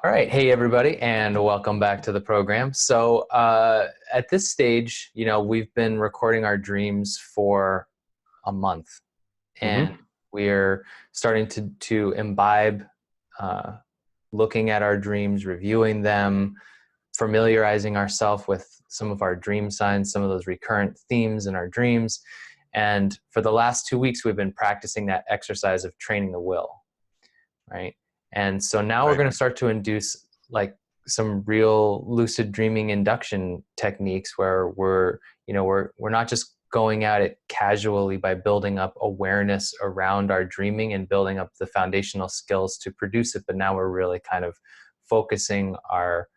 All right. Hey, everybody, and welcome back to the program. So, at this stage, we've been recording our dreams for a month, and Hmm. we're starting to imbibe, uh, looking at our dreams, reviewing them, familiarizing ourselves with some of our dream signs, some of those recurrent themes in our dreams. And for the last 2 weeks, we've been practicing that exercise of training the will, right? And so now we're Right. going to start to induce like some real lucid dreaming induction techniques where we're not just going at it casually by building up awareness around our dreaming and building up the foundational skills to produce it, but now we're really kind of focusing our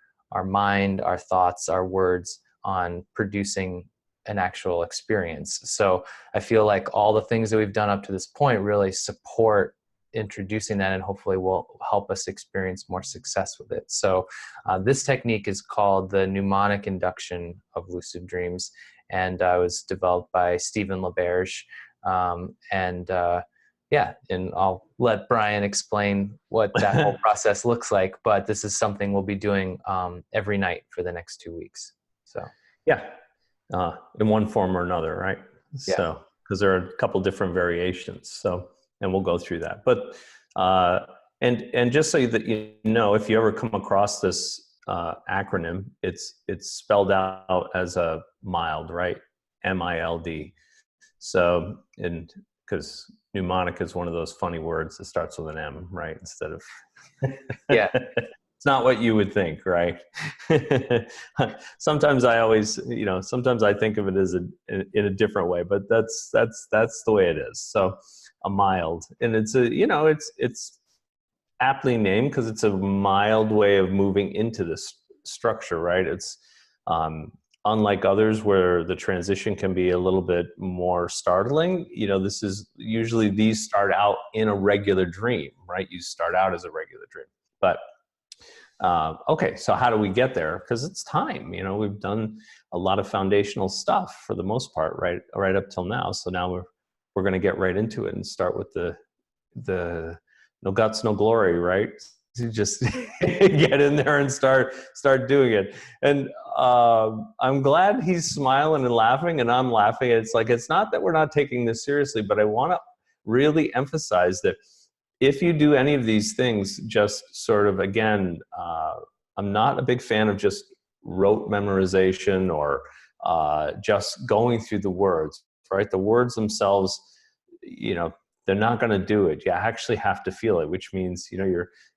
mind, our thoughts, our words on producing an actual experience. So I feel like all the things that we've done up to this point really support introducing that, and hopefully will help us experience more success with it. So this technique is called the mnemonic induction of lucid dreams, and was developed by Stephen LaBerge. And I'll let Brian explain what that whole process looks like, but this is something we'll be doing every night for the next 2 weeks. So Yeah, in one form or another, right? yeah. So, because there are a couple different variations. So, and we'll go through that. But uh, and just so that you know, if you ever come across this acronym, it's spelled out as a mild, right? MILD. So, and because mnemonic is one of those funny words that starts with an M, right? Instead of Yeah. it's not what you would think, right? Sometimes I always, sometimes I think of it as in a different way, but that's the way it is. So a mild, and it's aptly named because it's a mild way of moving into this structure, right? It's um, unlike others where the transition can be a little bit more startling. This is usually these start out in a regular dream, right? You start out as a regular dream, but okay, so how do we get there? Because it's time. We've done a lot of foundational stuff for the most part, right up till now. So now we're going to get right into it and start with the no guts, no glory, right? You just get in there and start doing it. And I'm glad he's smiling and laughing, and I'm laughing. It's like it's not that we're not taking this seriously, but I want to really emphasize that if you do any of these things, just sort of, again, I'm not a big fan of just rote memorization or just going through the words, right? The words themselves, they're not going to do it. You actually have to feel it, which means,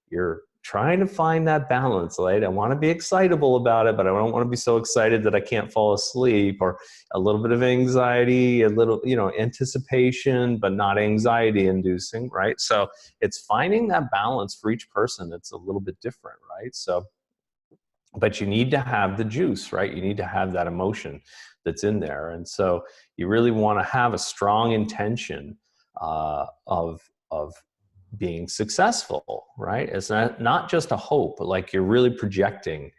you're trying to find that balance, right? I want to be excitable about it, but I don't want to be so excited that I can't fall asleep, or a little bit of anxiety, a little, anticipation, but not anxiety inducing, right? So it's finding that balance for each person. It's a little bit different, right? So, but you need to have the juice, right? You need to have that emotion that's in there. And so you really want to have a strong intention of being successful, right? It's not just a hope, like you're really projecting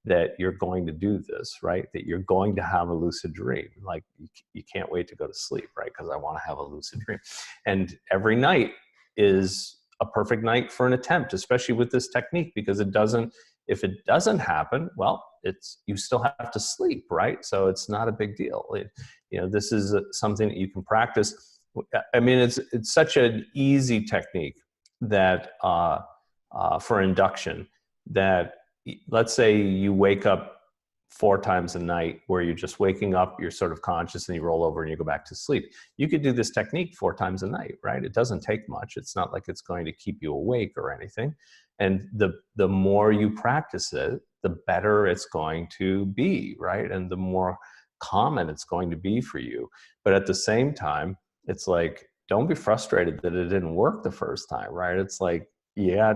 that you're going to do this, right? That you're going to have a lucid dream. Like you can't wait to go to sleep, right? Because I want to have a lucid dream. And every night is a perfect night for an attempt, especially with this technique, because if it doesn't happen, well, you still have to sleep, right? So it's not a big deal. This is something that you can practice. I mean, it's such an easy technique that for induction, that let's say you wake up 4 times a night where you're just waking up, you're sort of conscious, and you roll over and you go back to sleep. You could do this technique 4 times a night, right? It doesn't take much. It's not like it's going to keep you awake or anything. And the more you practice it, the better it's going to be, right? And the more common it's going to be for you. But at the same time, it's like, don't be frustrated that it didn't work the first time, right? It's like, yeah,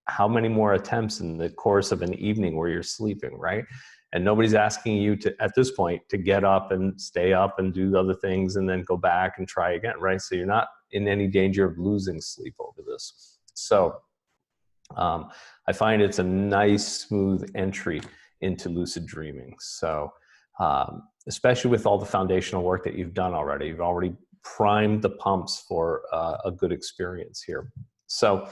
how many more attempts in the course of an evening where you're sleeping, right? And nobody's asking you to, at this point, to get up and stay up and do other things and then go back and try again, right? So you're not in any danger of losing sleep over this. So I find it's a nice, smooth entry into lucid dreaming. So especially with all the foundational work that you've done already, you've already primed the pumps for a good experience here. So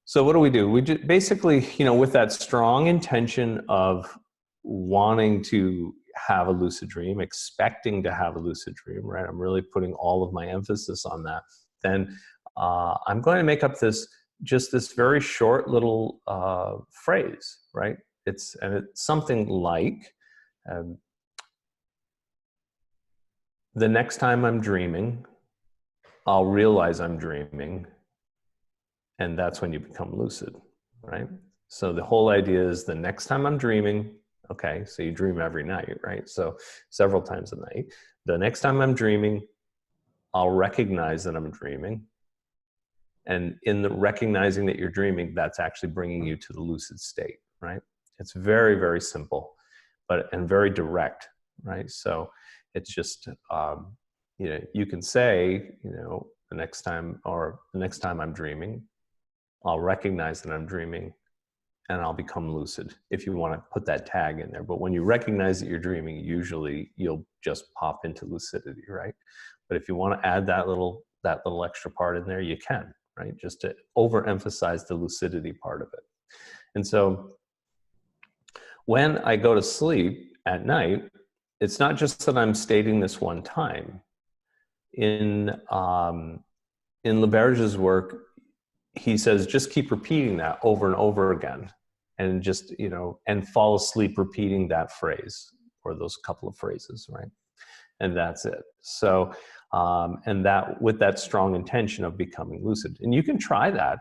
So what do? We do basically, with that strong intention of wanting to have a lucid dream, expecting to have a lucid dream, right? I'm really putting all of my emphasis on that. Then I'm going to make up this very short little phrase, right? It's something like, um, the next time I'm dreaming, I'll realize I'm dreaming, and that's when you become lucid, right? So the whole idea is the next time I'm dreaming, okay, so you dream every night, right? So several times a night. The next time I'm dreaming, I'll recognize that I'm dreaming. And in the recognizing that you're dreaming, that's actually bringing you to the lucid state, right? It's very, very simple, and very direct, right? So it's just, you can say, the next time I'm dreaming, I'll recognize that I'm dreaming and I'll become lucid, if you want to put that tag in there. But when you recognize that you're dreaming, usually you'll just pop into lucidity, right? But if you want to add that little extra part in there, you can, right? Just to overemphasize the lucidity part of it. And so when I go to sleep at night, it's not just that I'm stating this one time. In LaBerge's work, he says, just keep repeating that over and over again, and just, and fall asleep repeating that phrase or those couple of phrases, right? And that's it. So, and that with that strong intention of becoming lucid. And you can try that.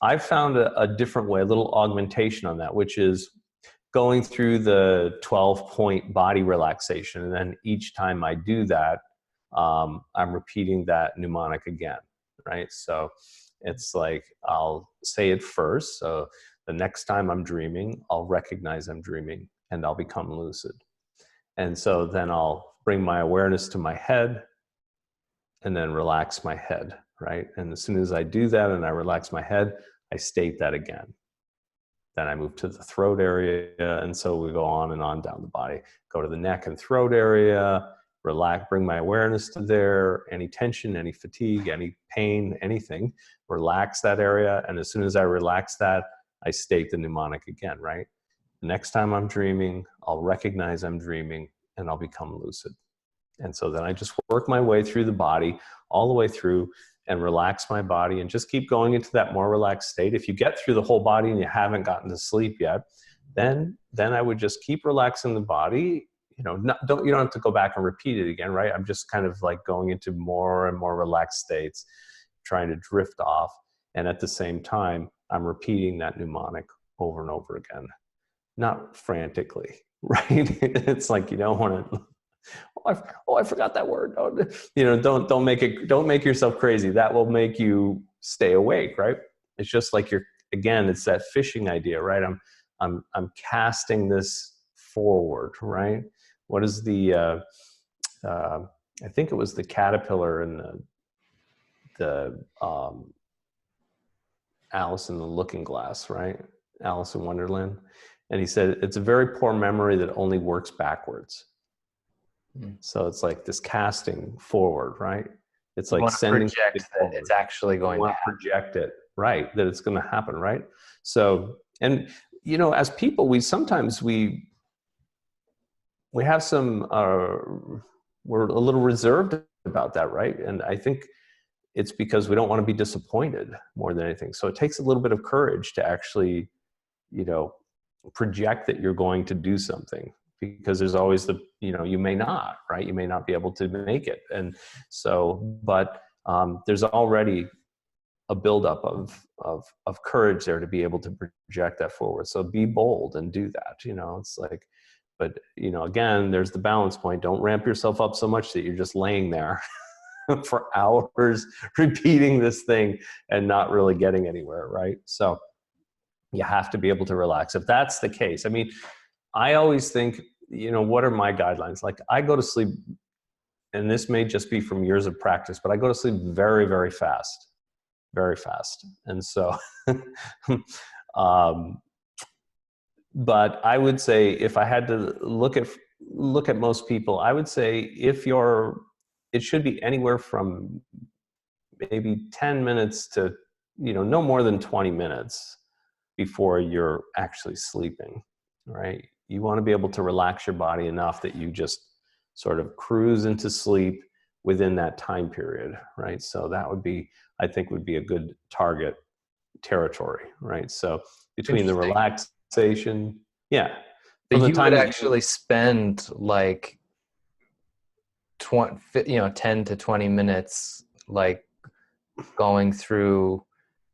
I've found a different way, a little augmentation on that, which is going through the 12-point body relaxation. And then each time I do that, I'm repeating that mnemonic again, right? So it's like, I'll say it first. So the next time I'm dreaming, I'll recognize I'm dreaming and I'll become lucid. And so then I'll bring my awareness to my head and then relax my head, right? And as soon as I do that and I relax my head, I state that again. Then I move to the throat area. And so we go on and on down the body, go to the neck and throat area, relax, bring my awareness to there, any tension, any fatigue, any pain, anything, relax that area. And as soon as I relax that, I state the mnemonic again, right? The next time I'm dreaming, I'll recognize I'm dreaming and I'll become lucid. And so then I just work my way through the body, all the way through, and relax my body and just keep going into that more relaxed state. If you get through the whole body and you haven't gotten to sleep yet, then I would just keep relaxing the body. You don't have to go back and repeat it again, right? I'm just kind of like going into more and more relaxed states, trying to drift off. And at the same time, I'm repeating that mnemonic over and over again, not frantically, right? It's like, you don't want to, I forgot that word. Don't make yourself crazy. That will make you stay awake, right? It's just like it's that fishing idea, right? I'm casting this forward, right? What is I think it was the caterpillar in the Alice in the Looking Glass, right? Alice in Wonderland. And he said, it's a very poor memory that only works backwards. So it's like this casting forward, right? It's like sending project that it's actually going to happen. Project it, right? That it's going to happen, right? So, and as people, we have some, we're a little reserved about that, right? And I think it's because we don't want to be disappointed more than anything. So it takes a little bit of courage to actually, project that you're going to do something, because there's always you may not, right? You may not be able to make it. And so, but there's already a buildup of courage there to be able to project that forward. So be bold and do that, it's like, but again, there's the balance point. Don't ramp yourself up so much that you're just laying there for hours repeating this thing and not really getting anywhere, right? So you have to be able to relax. If that's the case, I mean, I always think, what are my guidelines? Like, I go to sleep, and this may just be from years of practice, but I go to sleep very, very fast, very fast. And so, but I would say, if I had to look at most people, I would say it should be anywhere from maybe 10 minutes to no more than 20 minutes before you're actually sleeping, right? You want to be able to relax your body enough that you just sort of cruise into sleep within that time period, right? So that would be, I think, would be a good target territory, right? So between the Interesting. relaxation, yeah, So from the you would time that you, actually spend like 20, 10 to 20 minutes, like going through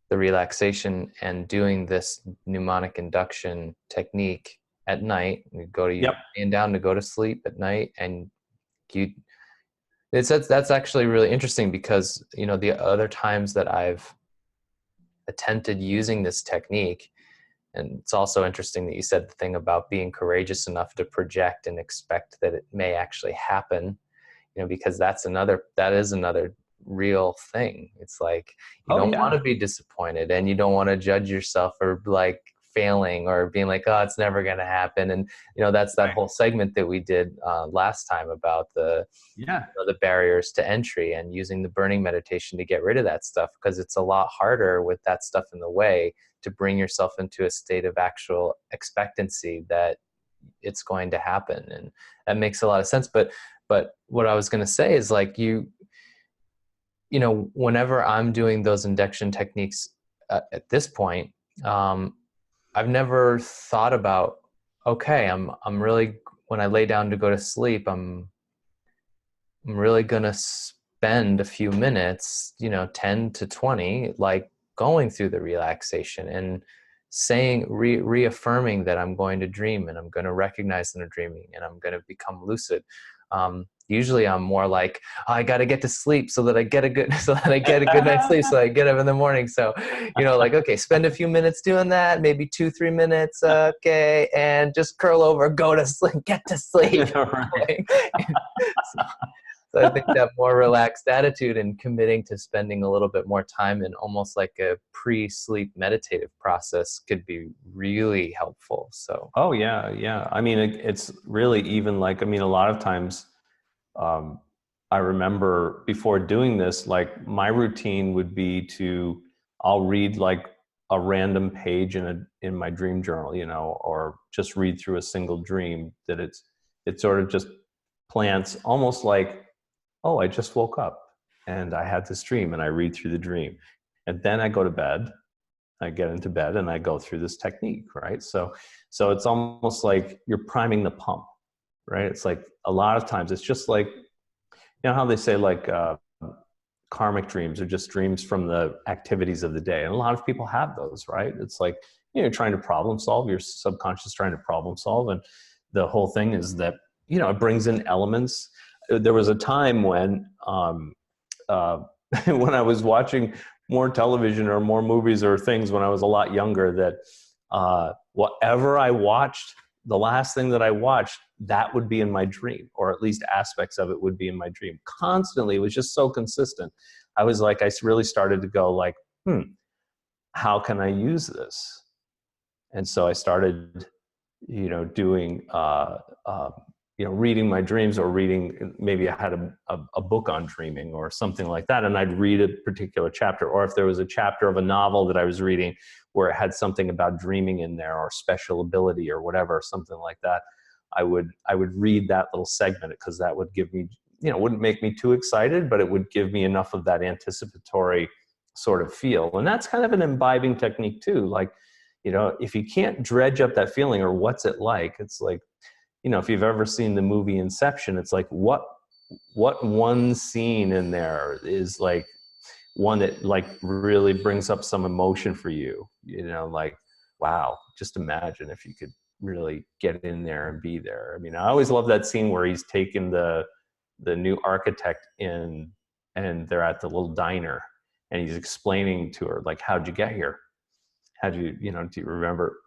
the relaxation and doing this mnemonic induction technique at night. You go to, you yep, laying down to go to sleep at night, and you, that's actually really interesting because, the other times that I've attempted using this technique, and it's also interesting that you said the thing about being courageous enough to project and expect that it may actually happen, because that is another real thing. It's like you oh don't want yeah, to be disappointed, and you don't want to judge yourself for like failing or being like, oh, it's never going to happen. And that's that right, whole segment that we did last time about yeah, the barriers to entry and using the burning meditation to get rid of that stuff, because it's a lot harder with that stuff in the way to bring yourself into a state of actual expectancy that it's going to happen. And that makes a lot of sense. But what I was going to say is, like, whenever I'm doing those induction techniques at this point, um, I've never thought about, okay, I'm really, when I lay down to go to sleep, I'm really going to spend a few minutes, 10 to 20, like going through the relaxation and saying, reaffirming that I'm going to dream and I'm going to recognize that I'm dreaming and I'm going to become lucid. Usually I'm more like, oh, I got to get to sleep so that I get a good, so that I get a good night's sleep. So I get up in the morning. So, like, okay, spend a few minutes doing that, maybe 2-3 minutes. Okay. And just curl over, go to sleep, get to sleep. right. so, so I think that more relaxed attitude and committing to spending a little bit more time in almost like a pre-sleep meditative process could be really helpful. So, Oh yeah, yeah. I mean, it's really even like, I mean, a lot of times, um, I remember before doing this, like my routine would be to, I'll read like a random page in my dream journal, or just read through a single dream that it sort of just plants almost like, oh, I just woke up and I had this dream, and I read through the dream, and then I go to bed. I get into bed and I go through this technique, right? So it's almost like you're priming the pump, right? It's like a lot of times it's just like, how they say, like, karmic dreams are just dreams from the activities of the day, and a lot of people have those, right? It's like, you're trying to problem solve, your subconscious trying to problem solve, and the whole thing is that, it brings in elements. There was a time when uh, when I was watching more television or more movies or things when I was a lot younger, that whatever I watched, the last thing that I watched, that would be in my dream, or at least aspects of it would be in my dream constantly. It was just so consistent. I was like, I really started to go like, how can I use this? And so I started, doing, reading my dreams, or reading, maybe I had a book on dreaming or something like that, and I'd read a particular chapter, or if there was a chapter of a novel that I was reading where it had something about dreaming in there, or special ability or whatever, something like that, I would read that little segment, because that would give me, wouldn't make me too excited, but it would give me enough of that anticipatory sort of feel. And that's kind of an imbibing technique too. Like, if you can't dredge up that feeling, or what's it like, it's like, if you've ever seen the movie Inception, it's like, what one scene in there is like one that like really brings up some emotion for you, like, wow, just imagine if you could really get in there and be there. I mean, I always love that scene where he's taken the new architect in, and they're at the little diner, and he's explaining to her, like, how'd you get here? How'd you, do you remember,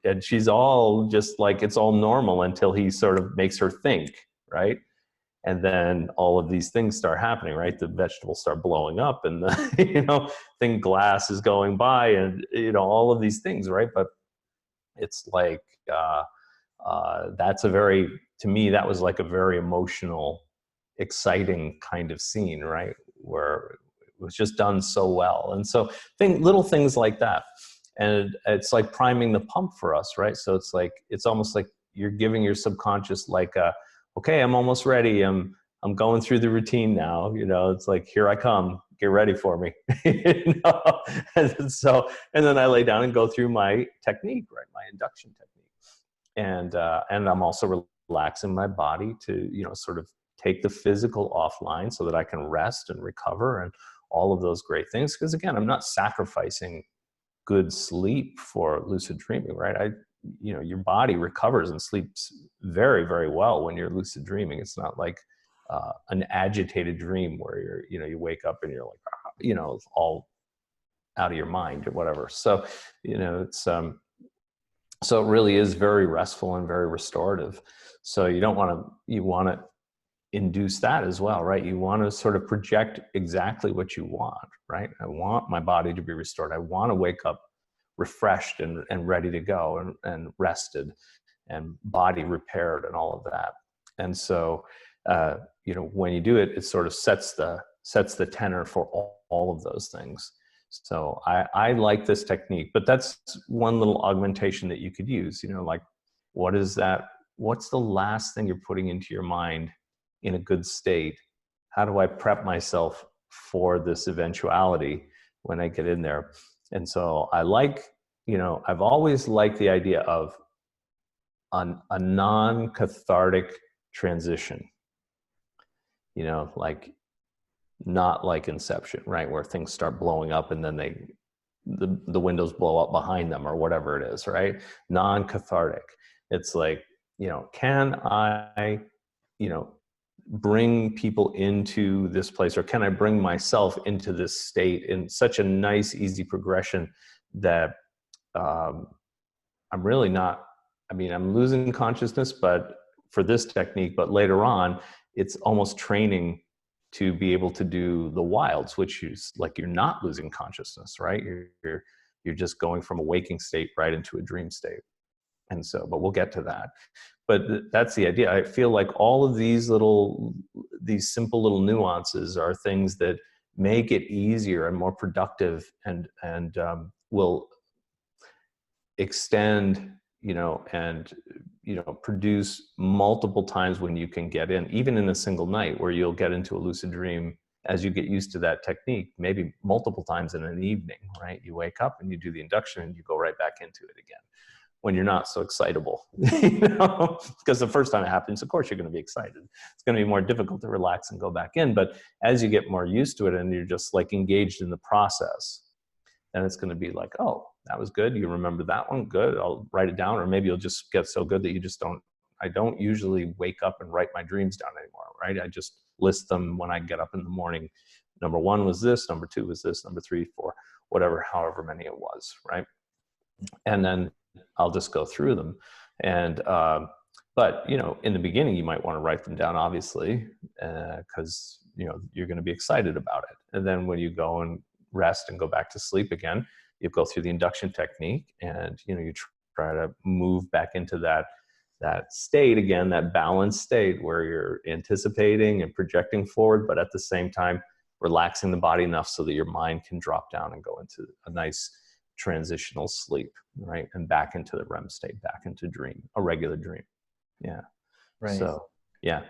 and she's all just like, it's all normal until he sort of makes her think, right? And then all of these things start happening, right? The vegetables start blowing up, and the, thing, glass is going by, and, all of these things, right? But it's like, that's a very, to me, that was like a very emotional, exciting kind of scene, right? Where was just done so well. And so little things like that. And it's like priming the pump for us, right? So it's almost like you're giving your subconscious like okay, I'm almost ready. I'm going through the routine now. It's like, here I come. Get ready for me. And then I lay down and go through my technique, right? My induction technique. And I'm also relaxing my body to, sort of take the physical offline so that I can rest and recover and all of those great things. Because again, I'm not sacrificing good sleep for lucid dreaming, right? Your body recovers and sleeps very, very well when you're lucid dreaming. It's not like an agitated dream where you wake up and you're like, all out of your mind or whatever. So, it's, so it really is very restful and very restorative. So you want to induce that as well, right? You want to sort of project exactly what you want, right? I want my body to be restored. I want to wake up refreshed and ready to go and rested and body repaired and all of that. And so, when you do it, it sort of sets the tenor for all of those things. So I like this technique, but that's one little augmentation that you could use, like, what is that? What's the last thing you're putting into your mind in a good state? How do I prep myself for this eventuality when I get in there? And so I've always liked the idea of a non-cathartic transition, like not like Inception, right? Where things start blowing up and then the windows blow up behind them or whatever it is, right? Non-cathartic. It's like, can I, bring people into this place, or can I bring myself into this state in such a nice, easy progression that I'm really not, I'm losing consciousness, but for this technique, but later on, it's almost training to be able to do the wilds, which is like, you're not losing consciousness, right? You're just going from a waking state right into a dream state. And so, but we'll get to that. But that's the idea. I feel like all of these simple little nuances are things that make it easier and more productive and will extend, and, produce multiple times when you can get in, even in a single night, where you'll get into a lucid dream as you get used to that technique, maybe multiple times in an evening, right? You wake up and you do the induction and you go right back into it again when you're not so excitable, because the first time it happens, of course, you're going to be excited. It's going to be more difficult to relax and go back in. But as you get more used to it and you're just like engaged in the process, then it's going to be like, oh, that was good. You remember that one? Good. I'll write it down. Or maybe you'll just get so good that you just I don't usually wake up and write my dreams down anymore, right? I just list them when I get up in the morning. Number 1 was this, number 2 was this, number 3, 4, whatever, however many it was, right? And then I'll just go through them. And, but, in the beginning, you might want to write them down, obviously, because, you're going to be excited about it. And then when you go and rest and go back to sleep again, you go through the induction technique and, you try to move back into that state again, that balanced state where you're anticipating and projecting forward, but at the same time, relaxing the body enough so that your mind can drop down and go into a nice transitional sleep, right? And back into the REM state, back into a regular dream. Yeah. Right. So, yeah.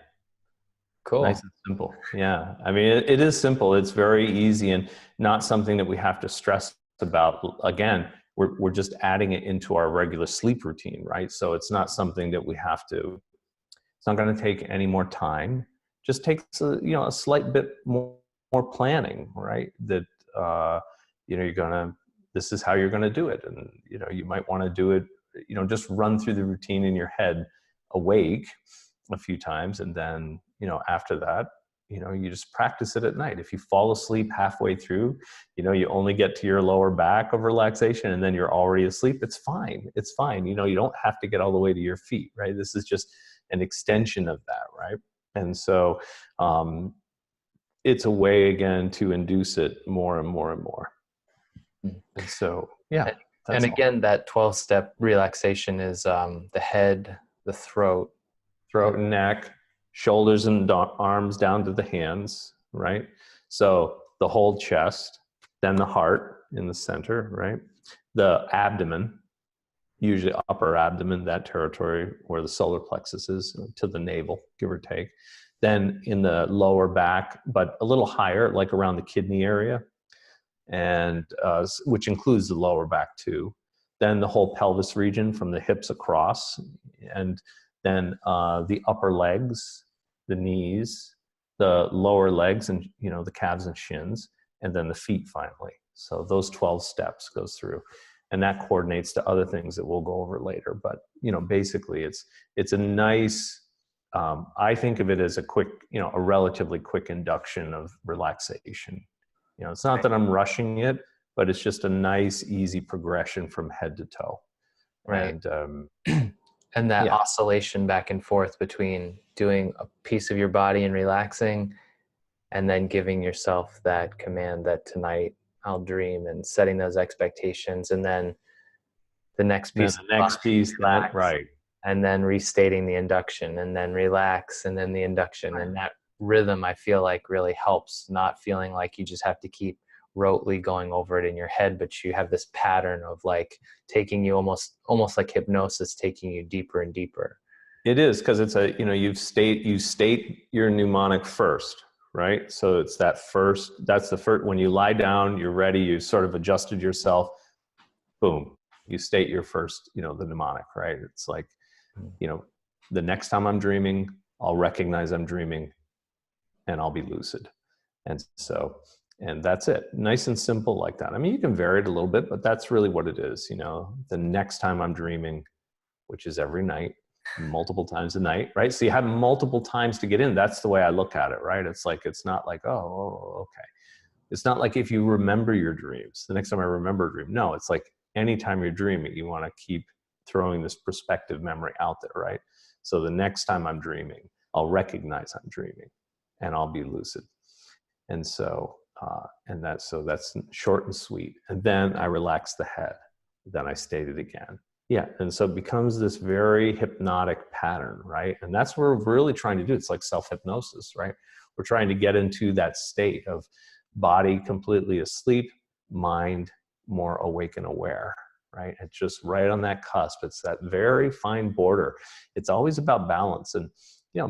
Cool. Nice and simple. Yeah. It is simple. It's very easy and not something that we have to stress about. Again, we're just adding it into our regular sleep routine, right? So it's not something that we have to, it's not going to take any more time. Just takes a slight bit more planning, right? That, this is how you're going to do it. And, you might want to do it, just run through the routine in your head awake a few times. And then, after that, you just practice it at night. If you fall asleep halfway through, you only get to your lower back of relaxation and then you're already asleep. It's fine. It's fine. You don't have to get all the way to your feet, right? This is just an extension of that, right? And so it's a way, again, to induce it more and more and more. And so, yeah. And again, that 12-step relaxation is the head, the throat and neck, shoulders and arms down to the hands, right? So the whole chest, then the heart in the center, right? The abdomen, usually upper abdomen, that territory where the solar plexus is, to the navel, give or take. Then in the lower back, but a little higher, like around the kidney area, and which includes the lower back too. Then the whole pelvis region from the hips across, and then the upper legs, the knees, the lower legs, and the calves and shins, and then the feet finally. So those 12 steps goes through, and that coordinates to other things that we'll go over later. But basically, it's a nice. I think of it as a quick, a relatively quick induction of relaxation. It's not that I'm rushing it, but it's just a nice, easy progression from head to toe. Right. And and that oscillation back and forth between doing a piece of your body and relaxing, and then giving yourself that command that tonight I'll dream, and setting those expectations, and then the next piece, that, right. And then restating the induction, and then relax, and then the induction. Right. And that rhythm, I feel like, really helps, not feeling like you just have to keep rotely going over it in your head, but you have this pattern of like taking you almost like hypnosis, taking you deeper and deeper. It is, because it's you state your mnemonic first, right? So it's that's the first, when you lie down, you're ready, you sort of adjusted yourself, boom, you state your first, the mnemonic, right? It's like, the next time I'm dreaming, I'll recognize I'm dreaming, and I'll be lucid. And that's it. Nice and simple like that. I mean, you can vary it a little bit, but that's really what it is. The next time I'm dreaming, which is every night, multiple times a night, right? So you have multiple times to get in. That's the way I look at it, right? It's like, it's not like, oh, okay. It's not like if you remember your dreams, the next time I remember a dream. No, it's like anytime you're dreaming, you want to keep throwing this perspective memory out there, right? So the next time I'm dreaming, I'll recognize I'm dreaming, and I'll be lucid. And so, that's short and sweet. And then I relax the head. Then I state it again. Yeah. And so it becomes this very hypnotic pattern, right? And that's what we're really trying to do. It's like self-hypnosis, right? We're trying to get into that state of body completely asleep, mind more awake and aware, right? It's just right on that cusp. It's that very fine border. It's always about balance. And,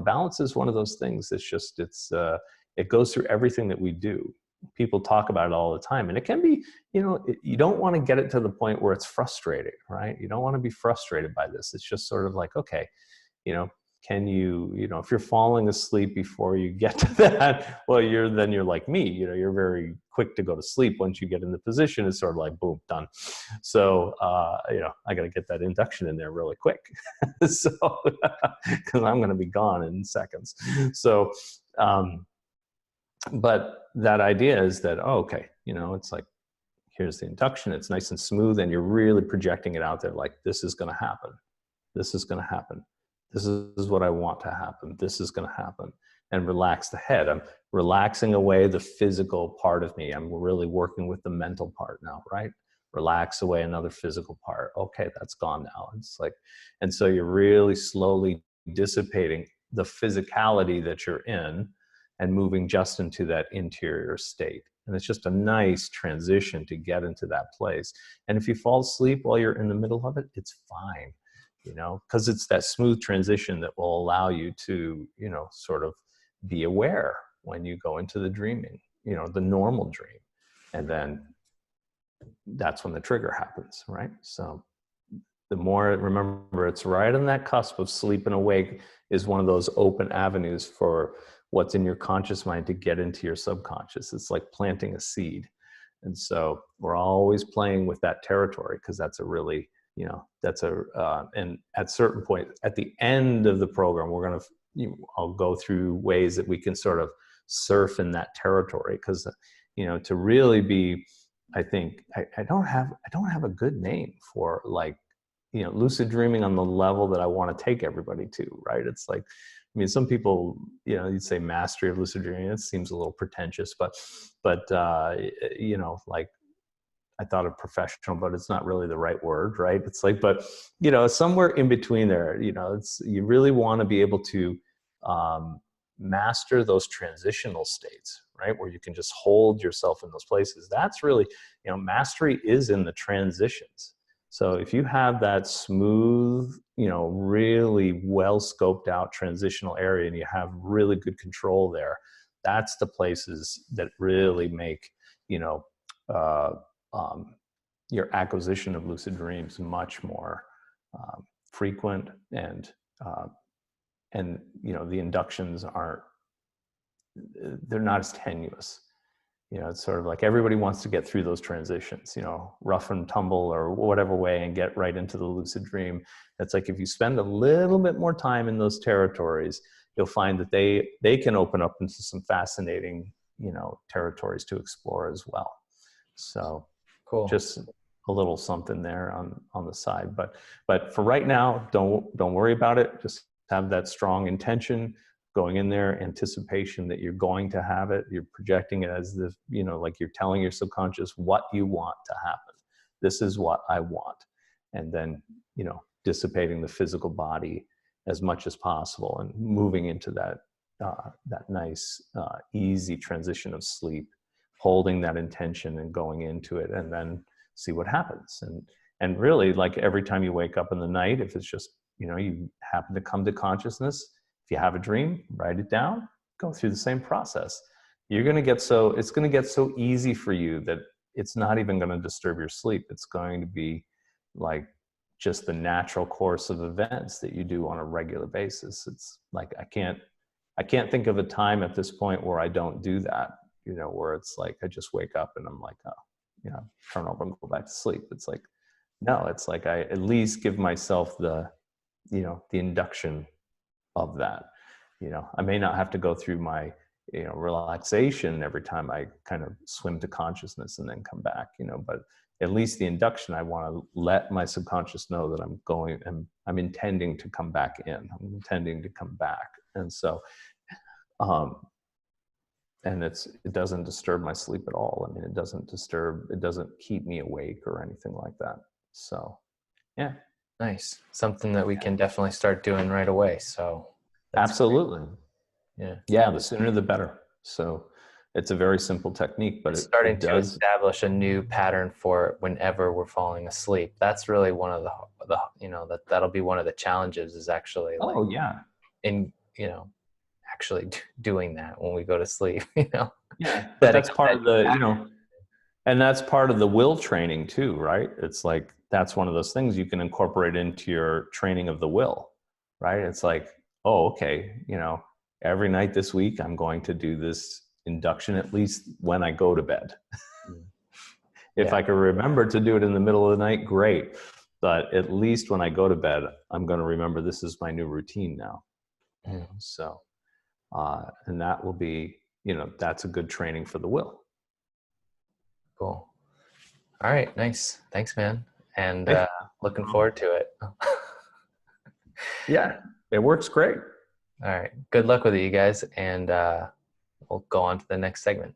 balance is one of those things. It goes through everything that we do. People talk about it all the time, and it can be, you don't want to get it to the point where it's frustrating, right? You don't want to be frustrated by this. It's just sort of like, okay, can you, if you're falling asleep before you get to that, well, you're like me, you're very quick to go to sleep. Once you get in the position, it's sort of like, boom, done. So, I got to get that induction in there really quick. So, because I'm going to be gone in seconds. So, but that idea is that, oh, okay, it's like, here's the induction. It's nice and smooth, and you're really projecting it out there like, this is going to happen. This is going to happen. This is what I want to happen. This is going to happen. And relax the head. I'm relaxing away the physical part of me. I'm really working with the mental part now, right? Relax away another physical part. Okay, that's gone now. It's like, and so you're really slowly dissipating the physicality that you're in and moving just into that interior state. And it's just a nice transition to get into that place. And if you fall asleep while you're in the middle of it, it's fine. Because it's that smooth transition that will allow you to, sort of be aware when you go into the dreaming, the normal dream. And then that's when the trigger happens, right? So the more, remember, it's right on that cusp of sleep and awake is one of those open avenues for what's in your conscious mind to get into your subconscious. It's like planting a seed. And so we're always playing with that territory, because that's a really, and at certain point, at the end of the program, we're going to, I'll go through ways that we can sort of surf in that territory. Because, to really be, I think, I don't have a good name for, like, lucid dreaming on the level that I want to take everybody to, right? It's like, I mean, some people, you'd say mastery of lucid dreaming. It seems a little pretentious, but like, I thought of professional, but it's not really the right word, right? It's like, but, somewhere in between there, you really want to be able to master those transitional states, right? Where you can just hold yourself in those places. That's really, mastery is in the transitions. So if you have that smooth, really well scoped out transitional area and you have really good control there, that's the places that really make, uh, your acquisition of lucid dreams much more frequent, and the inductions they're not as tenuous. It's sort of like everybody wants to get through those transitions, rough and tumble or whatever way, and get right into the lucid dream. It's like if you spend a little bit more time in those territories, you'll find that they can open up into some fascinating, territories to explore as well. So Cool. Just a little something there on the side, but for right now, don't worry about it. Just have that strong intention going in there, anticipation that you're going to have it. You're projecting it as if, like you're telling your subconscious what you want to happen. This is what I want. And then, dissipating the physical body as much as possible and moving into that nice, easy transition of sleep, holding that intention and going into it, and then see what happens. And really, like every time you wake up in the night, if it's just, you happen to come to consciousness, if you have a dream, write it down, go through the same process. It's going to get so easy for you that it's not even going to disturb your sleep. It's going to be like just the natural course of events that you do on a regular basis. It's like, I can't think of a time at this point where I don't do that, where it's like, I just wake up and I'm like, oh, turn over and go back to sleep. It's like, no, it's like I at least give myself the induction of that. I may not have to go through my, relaxation every time I kind of swim to consciousness and then come back, but at least the induction, I want to let my subconscious know that I'm intending to come back in, I'm intending to come back. And so, and it doesn't disturb my sleep at all. I mean, it doesn't keep me awake or anything like that. So, yeah. Nice. Something that we can definitely start doing right away. So absolutely. Great. Yeah. The sooner the better. So it's a very simple technique, but it's starting to establish a new pattern for it whenever we're falling asleep. That's really one of the that'll be one of the challenges, is actually actually doing that when we go to sleep, Yeah. But that's part of the, and that's part of the will training too, right? It's like, that's one of those things you can incorporate into your training of the will, right? It's like, oh, okay, every night this week, I'm going to do this induction at least when I go to bed. If I can remember to do it in the middle of the night, great. But at least when I go to bed, I'm going to remember this is my new routine now. So, and that will be, that's a good training for the will. Cool. All right. Nice. Thanks, man. And looking forward to it. Yeah, it works great. All right. Good luck with it, you guys. And we'll go on to the next segment.